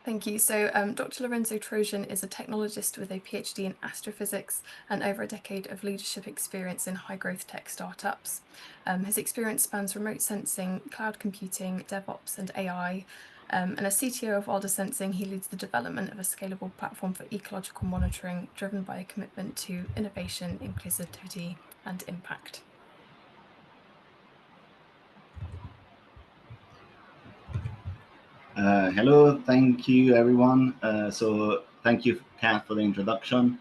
Thank you. So Dr. Lorenzo Trojan is a technologist with a PhD in astrophysics and over a decade of leadership experience in high-growth tech startups. His experience spans remote sensing, cloud computing, DevOps, and AI. And as CTO of Wilder Sensing, he leads the development of a scalable platform for ecological monitoring, driven by a commitment to innovation, inclusivity, and impact. Hello, thank you everyone. So thank you, Kat, for the introduction,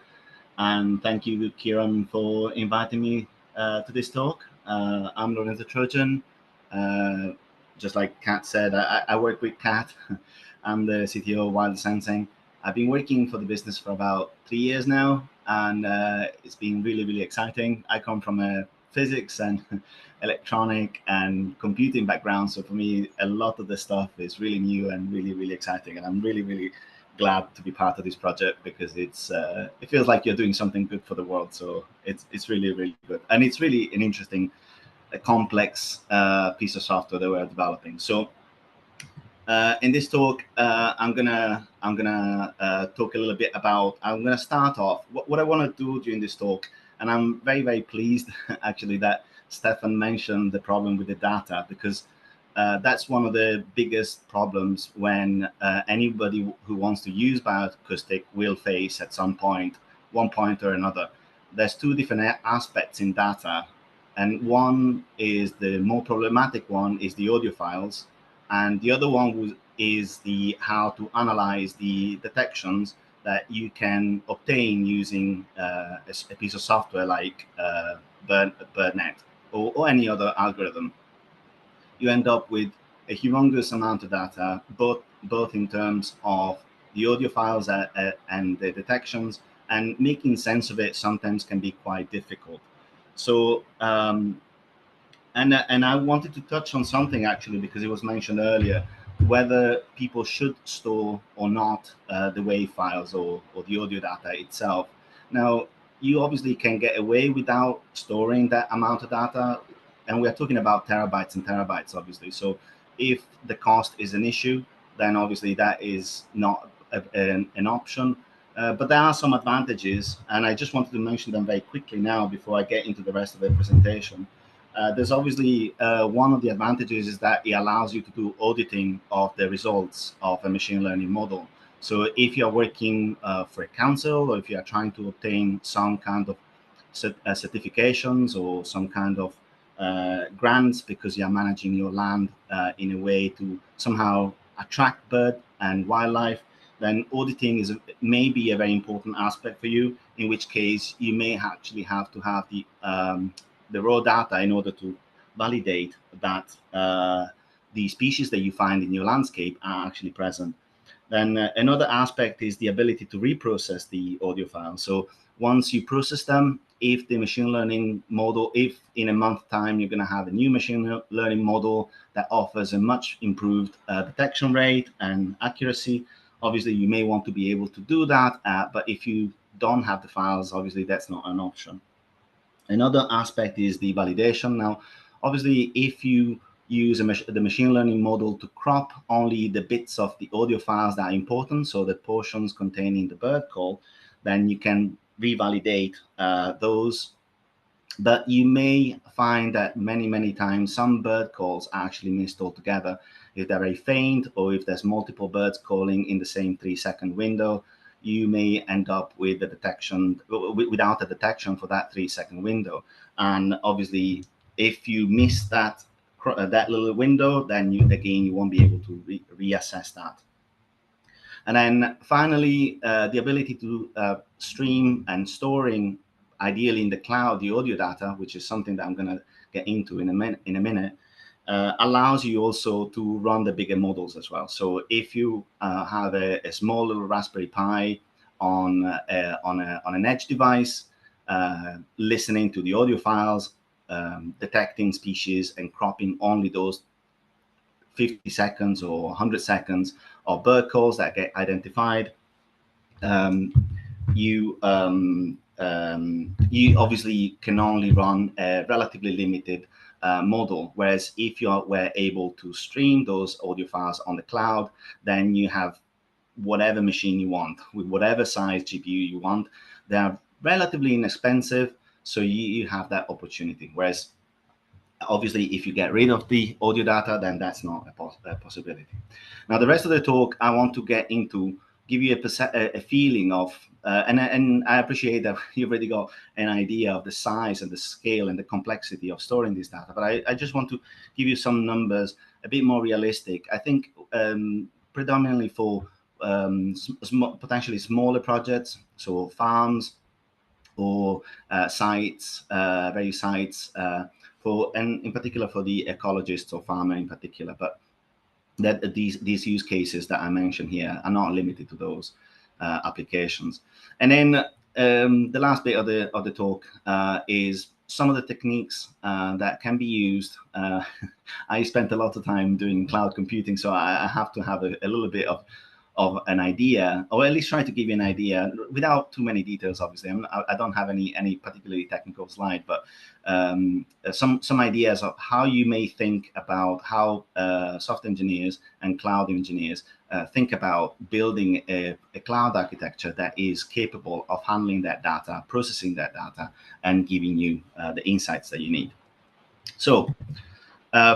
and thank you, Kieran, for inviting me to this talk. I'm Lorenzo Trojan. Uh, just like Kat said, I work with Kat. I'm the CTO of Wild Sensing. I've been working for the business for about 3 years now, and it's been really, really exciting. I come from a physics and electronic and computing background, so for me, a lot of the stuff is really new and really, really exciting. And I'm really, really glad to be part of this project because it feels like you're doing something good for the world. So it's really, really good, and it's really an interesting, complex piece of software that we're developing. So in this talk, I'm gonna talk a little bit about. I'm gonna start off what I want to do during this talk, and I'm very, very pleased actually that Stefan mentioned the problem with the data, because that's one of the biggest problems when anybody who wants to use bioacoustic will face at some point, one point or another. There's two different aspects in data, and one is the more problematic one is the audio files, and the other one is the how to analyze the detections that you can obtain using a piece of software like BirdNet or any other algorithm. You end up with a humongous amount of data, both in terms of the audio files and the detections, and making sense of it sometimes can be quite difficult. So and I wanted to touch on something actually, because it was mentioned earlier, whether people should store or not the WAV files or the audio data itself. Now, you obviously can get away without storing that amount of data, and we're talking about terabytes and terabytes, obviously. So if the cost is an issue, then obviously that is not an option. But there are some advantages, and I just wanted to mention them very quickly now before I get into the rest of the presentation. There's obviously one of the advantages is that it allows you to do auditing of the results of a machine learning model. So if you're working for a council, or if you're trying to obtain some kind of certifications or some kind of grants because you're managing your land in a way to somehow attract bird and wildlife, then auditing may be a very important aspect for you, in which case you may actually have to have the raw data in order to validate that the species that you find in your landscape are actually present. Then another aspect is the ability to reprocess the audio files. So once you process them, if the machine learning model, if in a month's time you're going to have a new machine learning model that offers a much improved detection rate and accuracy, obviously you may want to be able to do that. But if you don't have the files, obviously that's not an option. Another aspect is the validation. Now, obviously, if you use the machine learning model to crop only the bits of the audio files that are important, so the portions containing the bird call, then you can revalidate those. But you may find that many times some bird calls are actually missed altogether. If they're very faint, or if there's multiple birds calling in the same 3-second window, you may end up with a detection without a detection for that 3-second window. And obviously, if you miss that little window, then you won't be able to reassess that. And then finally, the ability to stream and storing, ideally in the cloud, the audio data, which is something that I'm going to get into in a minute, allows you also to run the bigger models as well. So if you have a small little Raspberry Pi on an edge device, listening to the audio files, detecting species and cropping only those 50 seconds or 100 seconds of bird calls that get identified, you obviously can only run a relatively limited model. Whereas if you were able to stream those audio files on the cloud, then you have whatever machine you want, with whatever size GPU you want. They are relatively inexpensive, so you have that opportunity. Whereas obviously, if you get rid of the audio data, then that's not a possibility. Now, the rest of the talk, I want to get into, give you a feeling of, and I appreciate that you've already got an idea of the size and the scale and the complexity of storing this data. But I just want to give you some numbers, a bit more realistic. I think predominantly for potentially smaller projects, so farms or sites, various sites, and in particular for the ecologists or farmer in particular. But that these use cases that I mentioned here are not limited to those applications. And then the last bit of the talk is some of the techniques that can be used. I spent a lot of time doing cloud computing, so I have to have a little bit of an idea, or at least try to give you an idea without too many details. Obviously, I don't have any particularly technical slide, but some ideas of how you may think about how software engineers and cloud engineers think about building a cloud architecture that is capable of handling that data, processing that data, and giving you the insights that you need. So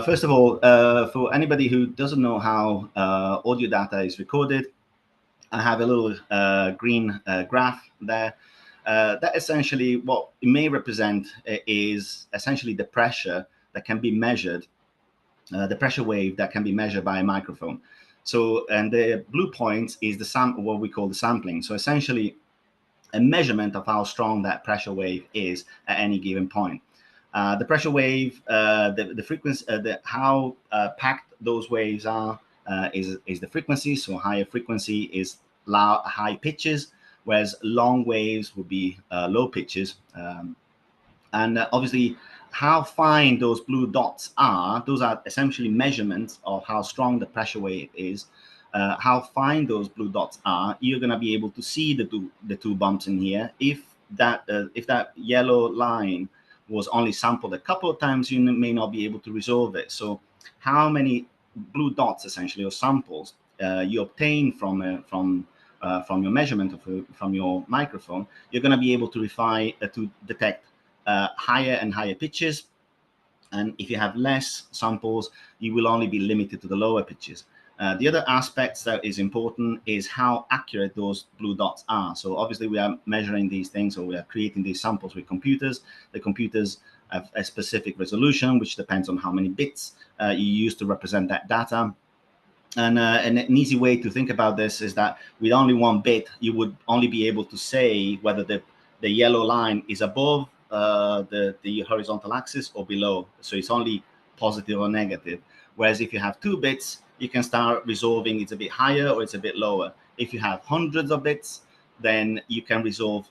first of all, for anybody who doesn't know how audio data is recorded, I have a little green graph there. That essentially, what it may represent is essentially the pressure that can be measured, the pressure wave that can be measured by a microphone. So, and the blue point is what we call the sampling. So essentially, a measurement of how strong that pressure wave is at any given point. The pressure wave, the frequency, how packed those waves are is the frequency. So higher frequency is high pitches, whereas long waves would be low pitches. And obviously, how fine those blue dots are, those are essentially measurements of how strong the pressure wave is. How fine those blue dots are, you're going to be able to see the two bumps in here. If that yellow line was only sampled a couple of times, you may not be able to resolve it. So how many blue dots, essentially, or samples you obtain from your measurement from your microphone, you're going to be able to detect higher and higher pitches. And if you have less samples, you will only be limited to the lower pitches. The other aspects that is important is how accurate those blue dots are. So obviously we are measuring these things, or we are creating these samples with computers. The computers have a specific resolution, which depends on how many bits you use to represent that data. And an easy way to think about this is that with only one bit, you would only be able to say whether the yellow line is above the horizontal axis or below. So it's only positive or negative. Whereas if you have 2 bits, you can start resolving it's a bit higher or it's a bit lower. If you have hundreds of bits, then you can resolve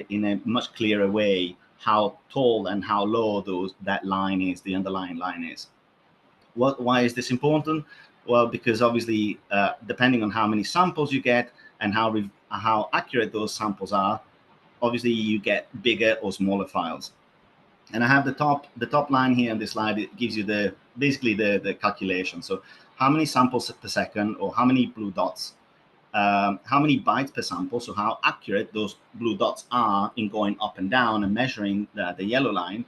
in a much clearer way how tall and how low that line is, the underlying line is. Why is this important? Well, because obviously, depending on how many samples you get and how accurate those samples are, obviously you get bigger or smaller files. And I have the top line here on this slide. It gives you basically the calculation. So how many samples per second, or how many blue dots, how many bytes per sample, so how accurate those blue dots are in going up and down and measuring the yellow line.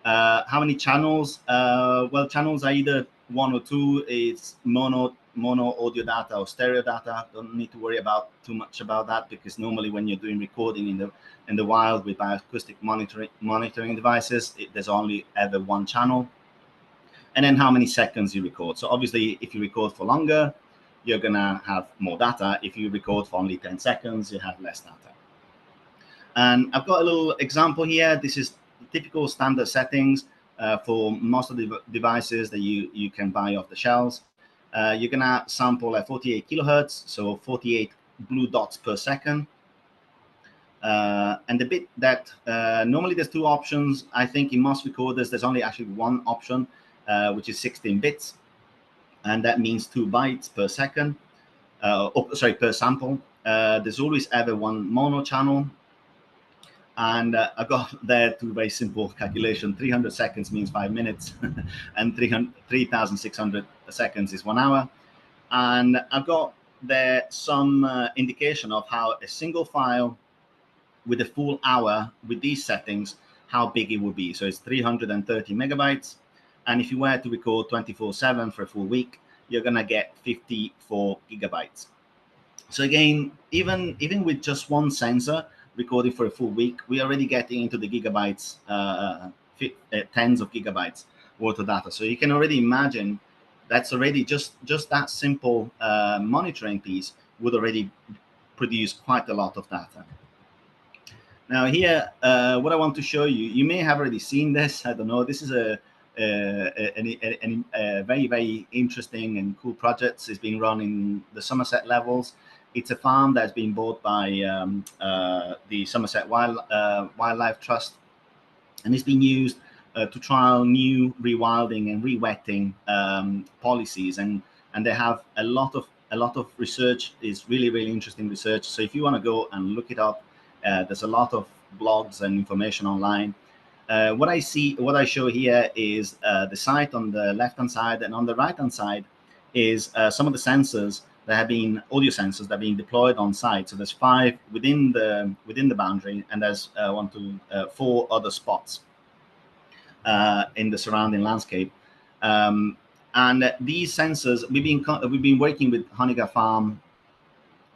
How many channels? Well, channels are either 1 or 2. It's mono audio data or stereo data. Don't need to worry too much about that, because normally when you're doing recording in the wild with bioacoustic monitoring devices, there's only ever one channel. And then how many seconds you record. So obviously, if you record for longer, you're gonna have more data. If you record for only 10 seconds, you have less data. And I've got a little example here. This is typical standard settings for most of the devices that you can buy off the shelves. You're gonna sample at 48 kilohertz, so 48 blue dots per second. And the bit that normally there's 2 options. I think in most recorders there's only actually one option, which is 16 bits, and that means 2 bytes per second. Per sample. There's always ever one mono channel. And I got there to a very simple calculation. 300 seconds means 5 minutes, and 3,600 seconds is 1 hour. And I've got there's some indication of how a single file with a full hour with these settings, how big it would be. So it's 330 megabytes. And if you were to record 24/7 for a full week, you're going to get 54 gigabytes. So again, even with just one sensor recording for a full week, we're already getting into the gigabytes, tens of gigabytes worth of data. So you can already imagine that's already just that simple monitoring piece would already produce quite a lot of data. Now here, what I want to show you, you may have already seen this, I don't know, this is a very, very interesting and cool project. It's being run in the Somerset Levels. It's a farm that's been bought by the Somerset Wildlife Trust, and it's been used to trial new rewilding and rewetting policies, and they have a lot of research. Is really, really interesting research. So if you want to go and look it up, there's a lot of blogs and information online. What I show here is the site on the left-hand side, and on the right-hand side is some of the sensors that have been audio sensors that have been deployed on site. So there's 5 within the boundary, and there's 4 other spots in the surrounding landscape. And these sensors, we've been working with Honeygah Farm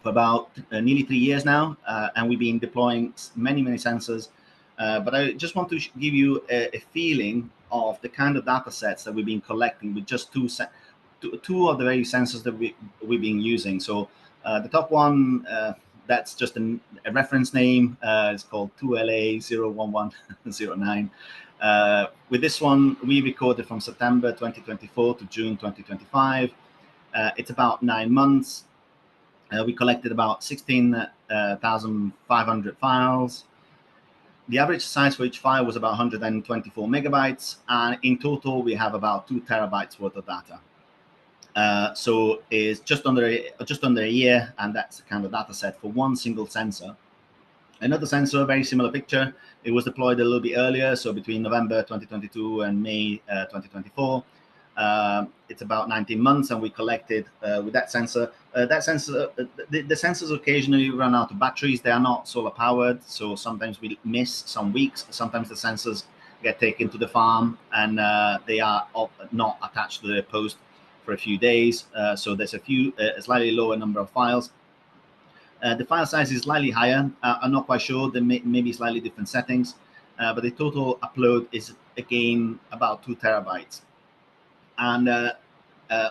for about nearly 3 years now, and we've been deploying many sensors. But I just want to give you a feeling of the kind of data sets that we've been collecting with just two of the very sensors that we've been using. So the top one, that's just a reference name. It's called 2LA01109. With this one, we recorded from September 2024 to June 2025. It's about 9 months. We collected about 16,500 files. The average size for each file was about 124 megabytes, and in total we have about 2 terabytes worth of data. So it's just under a year, and that's the kind of data set for one single sensor. Another sensor, very similar picture. It was deployed a little bit earlier, so between November 2022 and May 2024. It's about 19 months, and we collected with that sensor. The sensors occasionally run out of batteries. They are not solar powered, so sometimes we miss some weeks. Sometimes the sensors get taken to the farm, and they are not attached to the post for a few days. So there's a slightly lower number of files. The file size is slightly higher. I'm not quite sure. There may be slightly different settings, but the total upload is again about 2 terabytes. And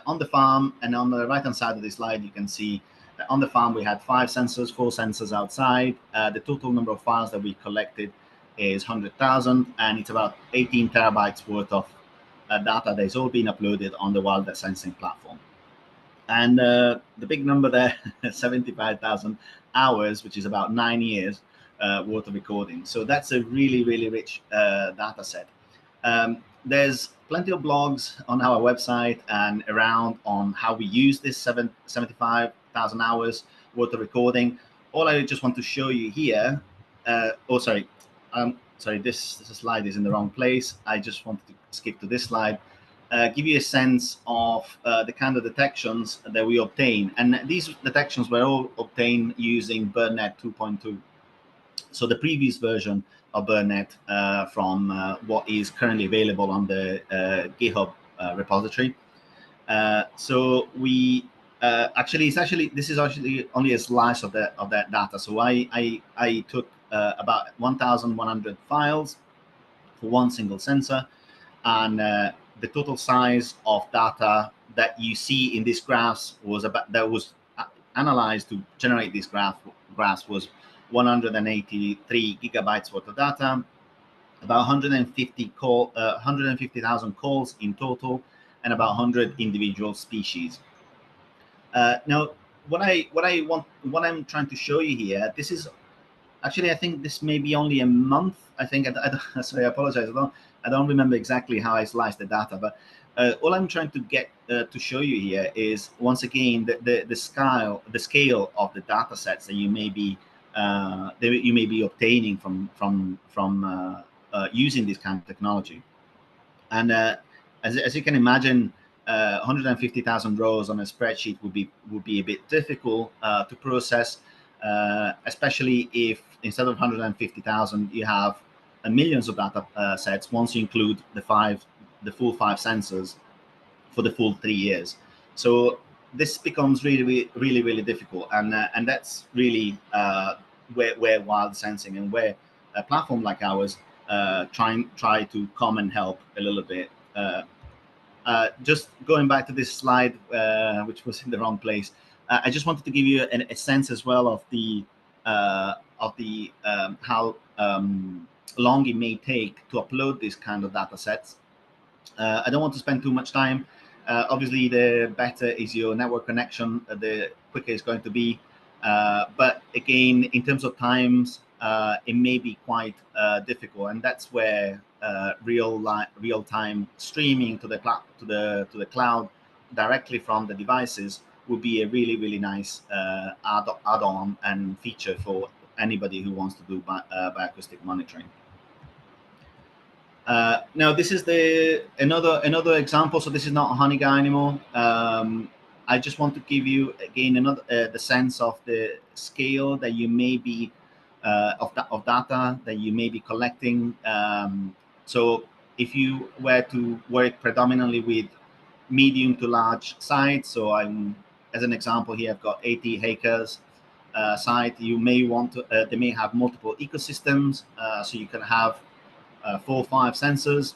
on the farm, and on the right-hand side of this slide, you can see that on the farm we had 4 sensors outside. The total number of files that we collected is 100,000, and it's about 18 terabytes worth of data that's all been uploaded on the Wild Sensing platform. And the big number there, 75,000 hours, which is about 9 years worth of recording. So that's a really, really rich data set. There's plenty of blogs on our website and around on how we use this 75,000 hours worth of recording. All I just want to show you here, sorry, this slide is in the wrong place. I just wanted to skip to this slide. Give you a sense of the kind of detections that we obtain. And these detections were all obtained using BirdNet 2.2. So the previous version of BirdNet from what is currently available on the GitHub repository. So we this is actually only a slice of that data. So I took about 1,100 files for one single sensor, and the total size of data that you see in these graphs was analyzed to generate these graphs was 183 gigabytes worth of data, about 150,000 calls in total, and about 100 individual species. Now, what I'm trying to show you here, this is actually, I think this may be only a month. I think sorry, I apologize. I don't remember exactly how I sliced the data, but all I'm trying to get to show you here is, once again, the scale of the data sets that you may be obtaining from using this kind of technology. And as you can imagine, 150,000 rows on a spreadsheet would be a bit difficult to process, especially if instead of 150,000 you have millions of data sets once you include the full 5 sensors for the full 3 years. So this becomes really difficult, and that's really where wild sensing and where a platform like ours try to come and help a little bit. Just going back to this slide, which was in the wrong place, I just wanted to give you a sense as well of the how long it may take to upload these kind of data sets. I don't want to spend too much time. Obviously, the better is your network connection, the quicker it's going to be. But again, in terms of times, it may be quite difficult, and that's where real-time streaming to the cloud directly from the devices would be a really nice add-on and feature for anybody who wants to do bioacoustic monitoring. Now this is another example. So this is not a honey guy anymore. I just want to give you again the sense of the scale that you may be of data that you may be collecting. So if you were to work predominantly with medium to large sites, so as an example here, I've got 80 acres site. You may want to, they may have multiple ecosystems, so you can have 4 or 5 sensors.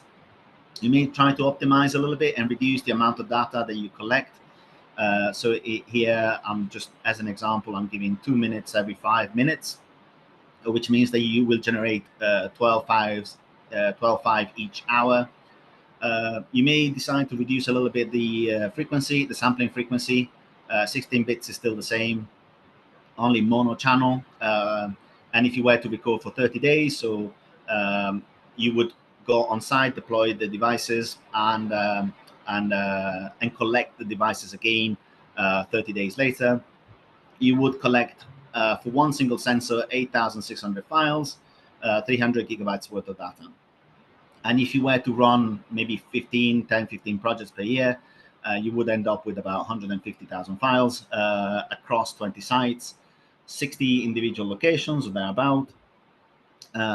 You may try to optimize a little bit and reduce the amount of data that you collect. So here, I'm just as an example, I'm giving 2 minutes every 5 minutes, which means that you will generate 12 files each hour. You may decide to reduce a little bit the frequency, the sampling frequency. 16 bits is still the same, only mono channel. And if you were to record for 30 days, so you would go on site, deploy the devices, and collect the devices again 30 days later. You would collect for one single sensor 8,600 files, 300 gigabytes worth of data. And if you were to run maybe 10, 15 projects per year, you would end up with about 150,000 files across 20 sites, 60 individual locations or thereabout,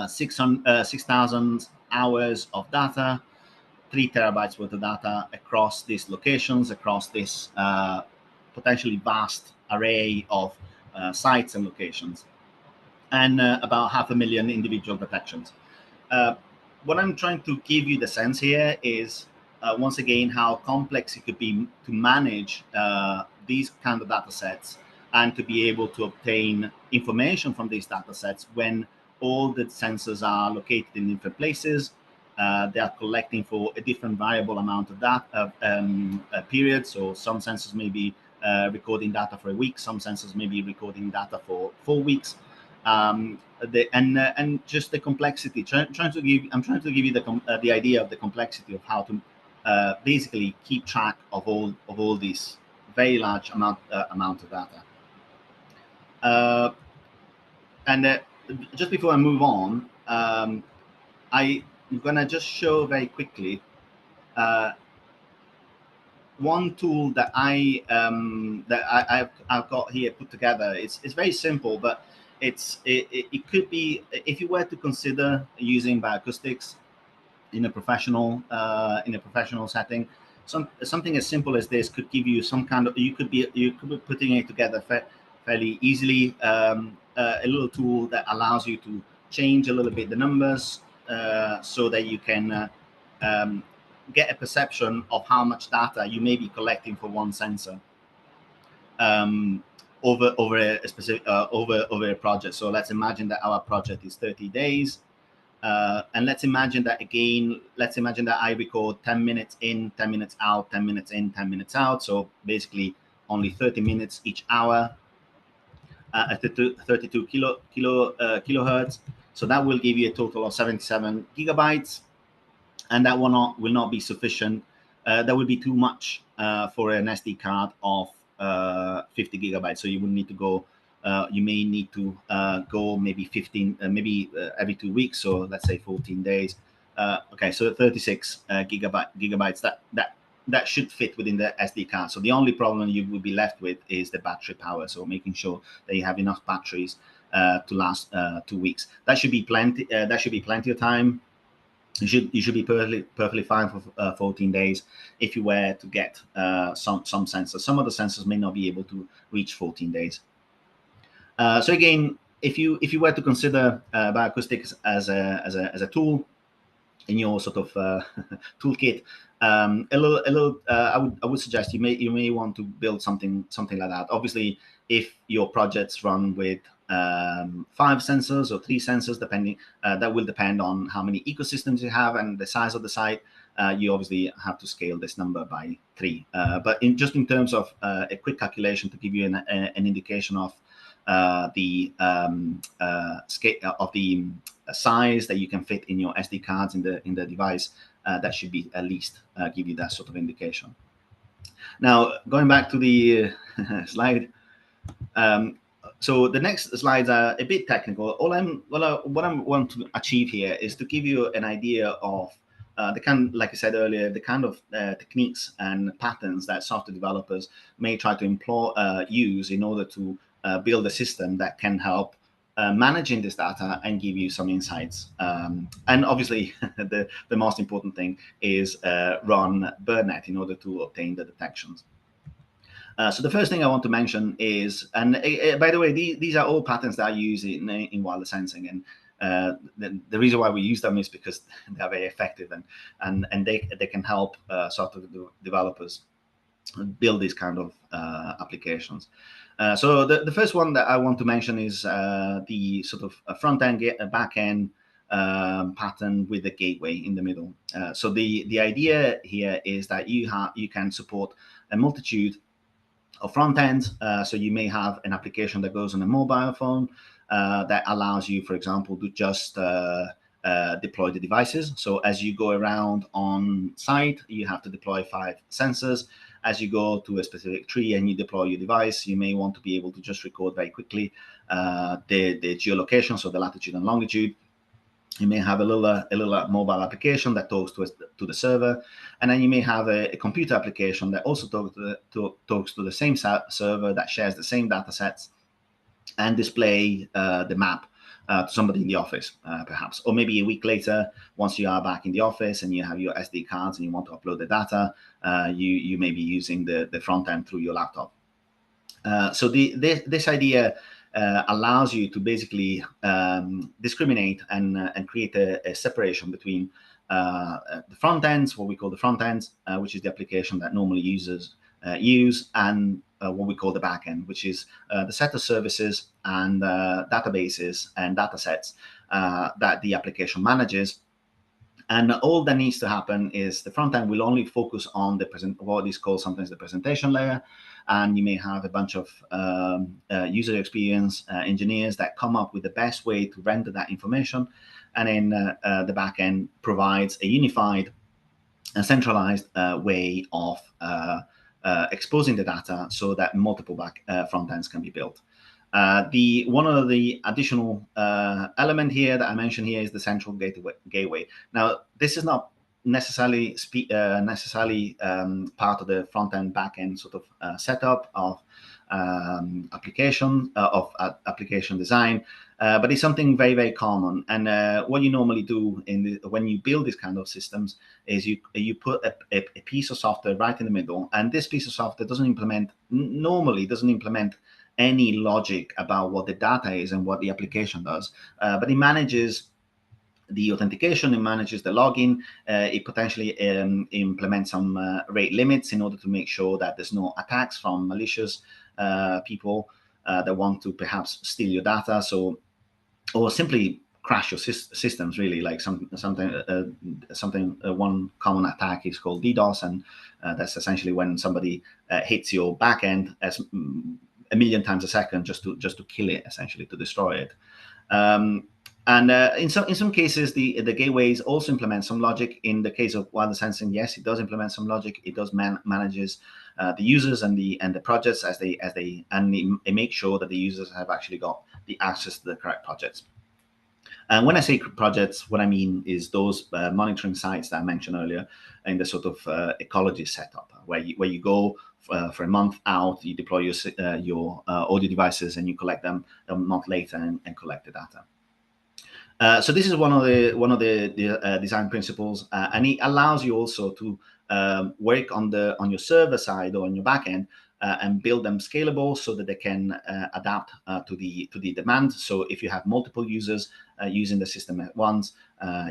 6,000 hours of data, 3 terabytes worth of data across these locations, across this potentially vast array of sites and locations, and about 500,000 individual detections. What I'm trying to give you the sense here is, once again, how complex it could be to manage these kind of data sets and to be able to obtain information from these data sets when all the sensors are located in different places. They are collecting for a different variable amount of data period. So some sensors may be recording data for a week, some sensors may be recording data for 4 weeks. And just the complexity. I'm trying to give you the idea of the complexity of how to basically keep track of all these very large amount of data. And just before I move on, I'm gonna just show very quickly one tool that I've got here put together. It's very simple, but it could be, if you were to consider using bioacoustics in a professional setting, something as simple as this could give you some kind of, you could be putting it together fairly easily. A little tool that allows you to change a little bit the numbers so that you can get a perception of how much data you may be collecting for one sensor over a specific over a project. So let's imagine that our project is 30 days, and let's imagine that I record 10 minutes in, 10 minutes out, 10 minutes in, 10 minutes out. So basically only 30 minutes each hour at 32 kilohertz. So that will give you a total of 77 gigabytes, and that will not be sufficient. That would be too much for an SD card of 50 gigabytes. So you would need to go. You may need to go maybe 15, maybe every 2 weeks. So let's say 14 days. Okay, so 36 gigabytes. that should fit within the SD card. So the only problem you would be left with is the battery power. So making sure that you have enough batteries to last 2 weeks. That should be plenty. That should be plenty of time. You should be perfectly fine for 14 days if you were to get some sensors. Some of the sensors may not be able to reach 14 days. So again, if you were to consider bioacoustics as a tool in your sort of toolkit, I would suggest you may want to build something like that. Obviously, if your projects run with 5 sensors or 3 sensors, depending, that will depend on how many ecosystems you have and the size of the site. You obviously have to scale this number by 3. But in terms of a quick calculation to give you an indication of the scale of the size that you can fit in your SD cards in the device, that should be at least give you that sort of indication. Now, going back to the slide. So the next slides are a bit technical. What I want to achieve here is to give you an idea of like I said earlier, the kind of techniques and patterns that software developers may try to use in order to build a system that can help managing this data and give you some insights. And obviously, the most important thing is run BirdNet in order to obtain the detections. So the first thing I want to mention is, and by the way, these are all patterns that I use in wireless sensing, and the reason why we use them is because they are very effective, and they can help software developers build these kind of applications. So the first one that I want to mention is the sort of front end, back end pattern with the gateway in the middle. So the idea here is that you can support a multitude of front ends. So you may have an application that goes on a mobile phone that allows you, for example, to just deploy the devices. So as you go around on site, you have to deploy 5 sensors. As you go to a specific tree and you deploy your device, you may want to be able to just record very quickly the geolocation, so the latitude and longitude. You may have a little mobile application that talks to the server, and then you may have a computer application that also talks to the same server that shares the same data sets and display the map to somebody in the office, perhaps. Or maybe a week later, once you are back in the office and you have your SD cards and you want to upload the data, you may be using the front end through your laptop. So this idea allows you to basically discriminate and create a separation between the front ends, what we call the front ends, which is the application that normally users use, and what we call the back end, which is the set of services and databases and data sets that the application manages. And all that needs to happen is the front end will only focus on what is called sometimes the presentation layer. And you may have a bunch of user experience engineers that come up with the best way to render that information. And then the back end provides a unified and centralized way of exposing the data so that multiple front ends can be built. One of the additional element here that I mentioned here is the central gateway. Now, this is not necessarily part of the front end, back end sort of setup of application design, but it's something very, very common. And what you normally do when you build these kind of systems is you put a piece of software right in the middle, and this piece of software normally doesn't implement any logic about what the data is and what the application does, but it manages the authentication, it manages the login, it potentially implements some rate limits in order to make sure that there's no attacks from malicious people that want to perhaps steal your data, or simply crash your systems, really. Like one common attack is called DDoS, and that's essentially when somebody hits your backend as a million times a second just to kill it, essentially to destroy it. And in some cases, the gateways also implement some logic. In the case of wireless sensing, yes, it does implement some logic. It does manages the users and the projects as it makes sure that the users have actually got the access to the correct projects. And when I say projects, what I mean is those monitoring sites that I mentioned earlier in the sort of ecology setup, where you go for a month out, you deploy your audio devices, and you collect them a month later and collect the data. So this is one of the design principles, and it allows you also to work on your server side or on your backend and build them scalable so that they can adapt to the demand. So if you have multiple users using the system at once,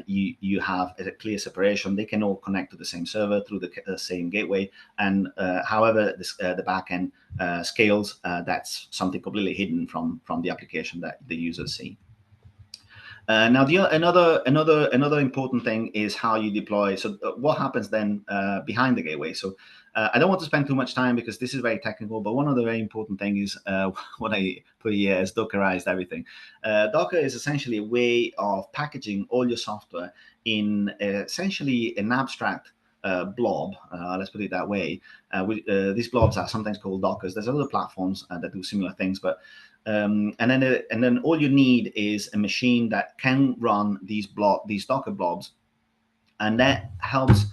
you have a clear separation. They can all connect to the same server through the same gateway, and however the backend scales, that's something completely hidden from the application that the users see. Now, another important thing is how you deploy. So what happens then behind the gateway? So I don't want to spend too much time because this is very technical, but one of the very important things is what I put here is Dockerized everything. Docker is essentially a way of packaging all your software in essentially an abstract blob, let's put it that way. These blobs are sometimes called Dockers. There's other platforms that do similar things, but and then all you need is a machine that can run these Docker blobs, and that helps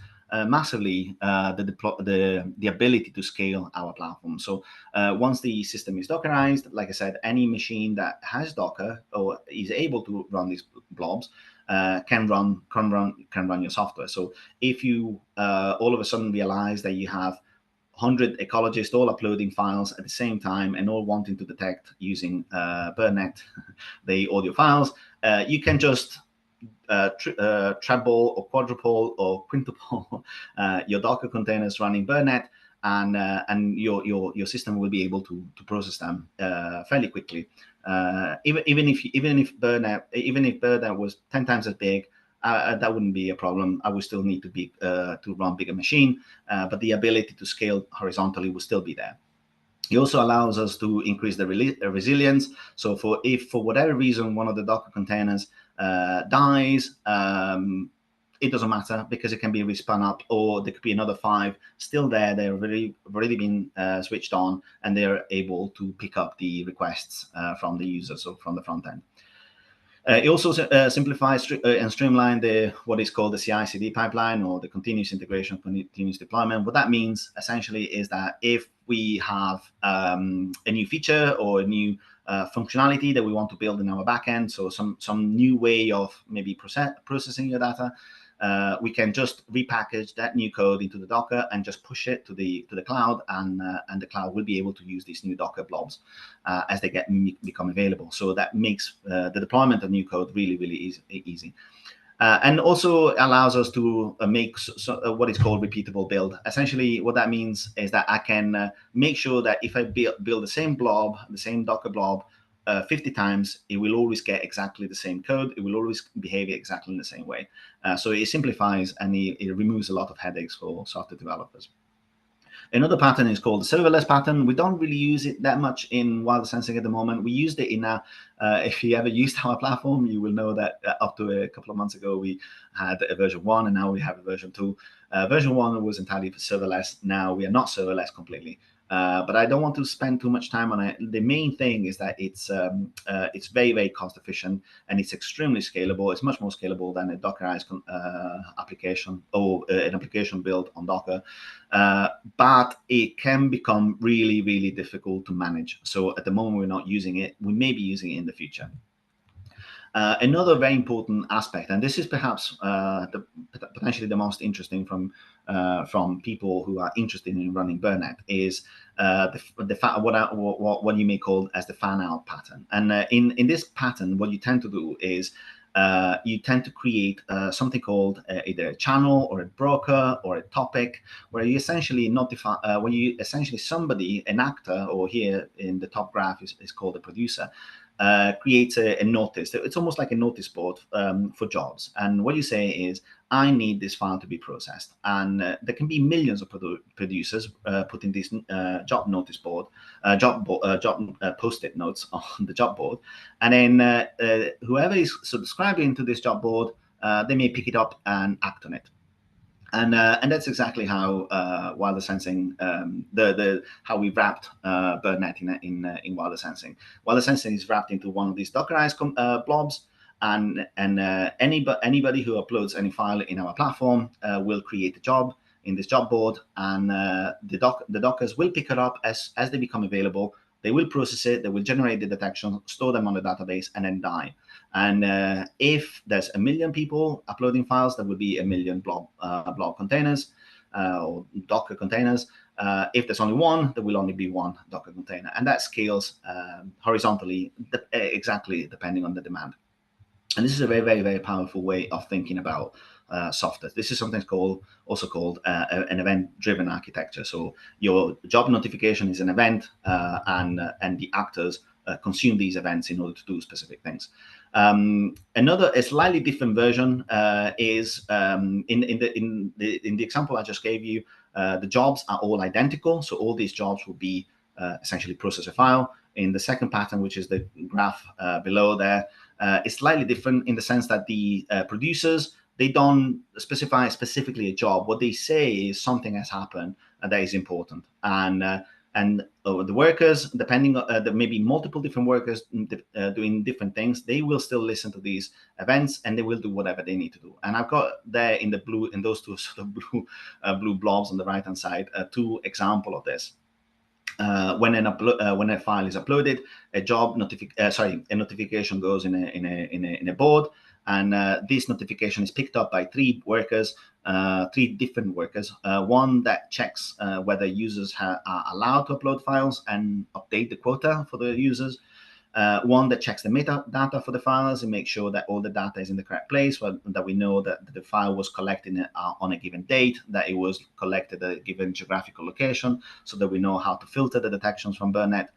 massively the ability to scale our platform. So once the system is Dockerized, like I said, any machine that has Docker or is able to run these blobs can run your software. So if you all of a sudden realize that you have 100 ecologists all uploading files at the same time and all wanting to detect using BirdNet the audio files, you can just treble or quadruple or quintuple your Docker containers running BirdNet, and your system will be able to process them fairly quickly. Even if BirdNet was 10 times as big, that wouldn't be a problem. I would still need to run bigger machine, but the ability to scale horizontally will still be there. It also allows us to increase the resilience. So if for whatever reason one of the Docker containers dies, it doesn't matter because it can be respun up, or there could be another 5 still there. They've already been switched on, and they're able to pick up the requests from the users, so from the front end. It also simplifies and streamlines what is called the CI/CD pipeline, or the continuous integration, continuous deployment. What that means essentially is that if we have a new feature or a new functionality that we want to build in our backend, so some new way of maybe processing your data, we can just repackage that new code into the Docker and just push it to the cloud, and the cloud will be able to use these new Docker blobs as they become available. So that makes the deployment of new code really easy. And also allows us to make what is called repeatable build. Essentially, what that means is that I can make sure that if I build the same blob, the same Docker blob, 50 times, it will always get exactly the same code. It will always behave exactly in the same way. So it simplifies and it removes a lot of headaches for software developers. Another pattern is called the serverless pattern. We don't really use it that much in wireless sensing at the moment. We used it in if you ever used our platform, you will know that up to a couple of months ago, we had a version 1, and now we have a version 2. Version 1 was entirely serverless. Now we are not serverless completely. But I don't want to spend too much time on it. The main thing is that it's very cost efficient, and it's extremely scalable. It's much more scalable than a Dockerized application or an application built on Docker. But it can become really difficult to manage. So at the moment, we're not using it. We may be using it in the future. Another very important aspect, and this is perhaps potentially the most interesting from people who are interested in running BirdNet, is what you may call as the fan-out pattern. And in this pattern, what you tend to do is you tend to create something called either a channel or a broker or a topic, where you essentially notify, somebody, an actor, or here in the top graph is called a producer, creates a notice. It's almost like a notice board for jobs. And what you say is, I need this file to be processed. And there can be millions of producers putting this job notice board, post-it notes on the job board. And then whoever is subscribing to this job board, they may pick it up and act on it. And that's exactly how wireless sensing, how we wrapped BirdNet in wireless sensing. Wireless sensing is wrapped into one of these Dockerized blobs, and anybody who uploads any file in our platform will create a job in this job board, and the Dockers will pick it up as they become available. They will process it, they will generate the detection, store them on the database, and then die. And if there's 1 million people uploading files, there will be 1 million blob containers or Docker containers. If there's only one, there will only be one Docker container, and that scales horizontally, exactly depending on the demand. And this is a very, very, very powerful way of thinking about software. This is something also called an event-driven architecture. So your job notification is an event, and the actors consume these events in order to do specific things. A slightly different version is in the example I just gave you. The jobs are all identical, so all these jobs will be essentially process a file. In the second pattern, which is the graph below there, it's slightly different in the sense that the producers, they don't specify specifically a job. What they say is something has happened that is important, and the workers, depending on there may be multiple different workers doing different things, they will still listen to these events and they will do whatever they need to do. And I've got there in the blue, in those two sort of blue blobs on the right hand side, two examples of this. When a file is uploaded, a notification goes in a board, and this notification is picked up by three different workers. One that checks whether users are allowed to upload files and update the quota for the users. One that checks the metadata for the files and makes sure that all the data is in the correct place, that we know that the file was collected on a given date, that it was collected at a given geographical location, so that we know how to filter the detections from Burnett.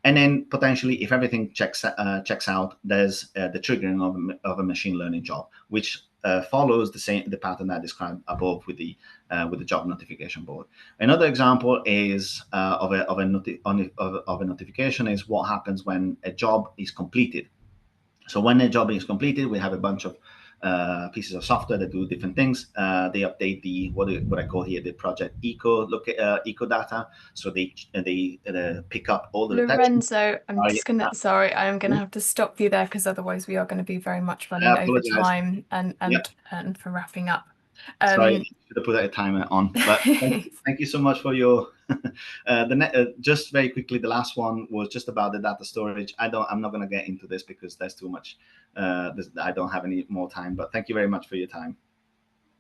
And then potentially, if everything checks out, there's the triggering of a machine learning job, which follows the pattern I described above with the job notification board. Another example is of a notification is what happens when a job is completed. So when a job is completed, we have a bunch of pieces of software that do different things. They update the what I call here the project eco data. So they pick up all the Lorenzo, I'm just detection. sorry, I'm gonna have to stop you there because otherwise we are going to be very much I running over apologize. time and Yep. and for wrapping up. Sorry, I should have put a timer on. But thank you so much for your. Just very quickly, the last one was just about the data storage. I'm not going to get into this because there's too much. I don't have any more time. But thank you very much for your time.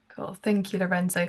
Cool. Thank you, Lorenzo.